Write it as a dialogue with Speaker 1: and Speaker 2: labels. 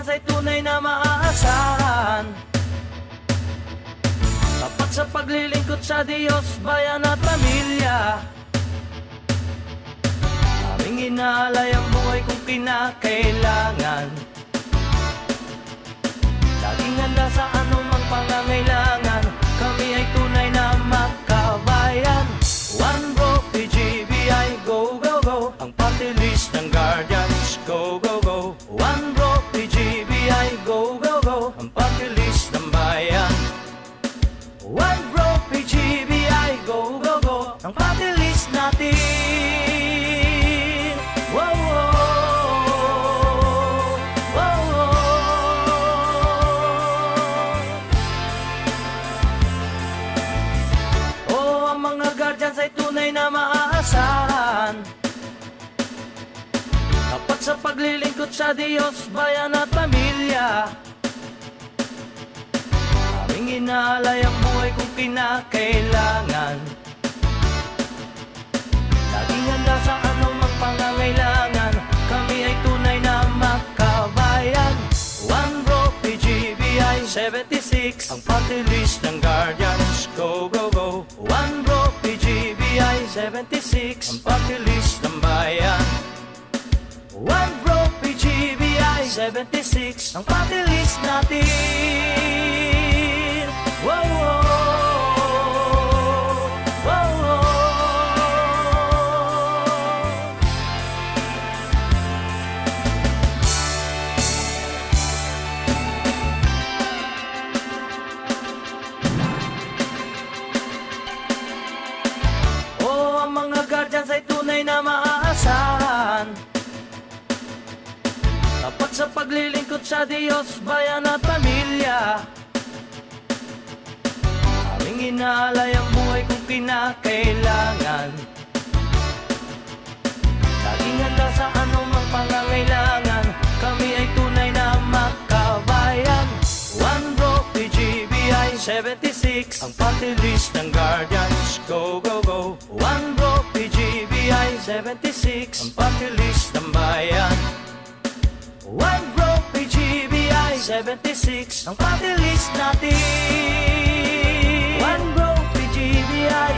Speaker 1: guardians ay tunay na maaasahan. Tapat sa paglilingkod sa Diyos, bayan at pamilya. Aming inaalay ang buhay kung kinakailangan. Laging handa sa anumang pangangailangan. Kami ay tunay na makabayan. One Bro PGBI, go go go. Ang party list ng guardians, go go go. One Bro PGBI, go go go. Ang party list ng bayan. One Bro PGBI, go go go. Ang party list natin. Wow, wow, wow, wow. Oh, ang mga guardians ay tunay na maaasahan. Tapat sa paglilingkod sa Diyos, bayan at pamilya. Aming inaalay ang buhay kung kinakailangan. Laging handa sa anumang pangangailangan. Kami ay tunay na makabayan. One Bro PGBI 76, ang party list ng guardians, go go go. One Bro PGBI 76, ang party list ng bayan. One Bro PGBI 76, ang party list natin. Wow, wow, wow, wow. Oh, ang mga guardians ay tunay na maaasahan. Tapat sa paglilingkod sa Diyos, bayan at pamilya. Aming inaalay ang buhay kung kinakailangan. Laging handa sa anumang pangangailangan. Kami ay tunay na makabayan. One Bro PGBI 76, ang party list ng guardians, go go go. One Bro PGBI 76, ang party list ng bayan. One Bro PGBI 76, ang party list natin. One Bro PGBI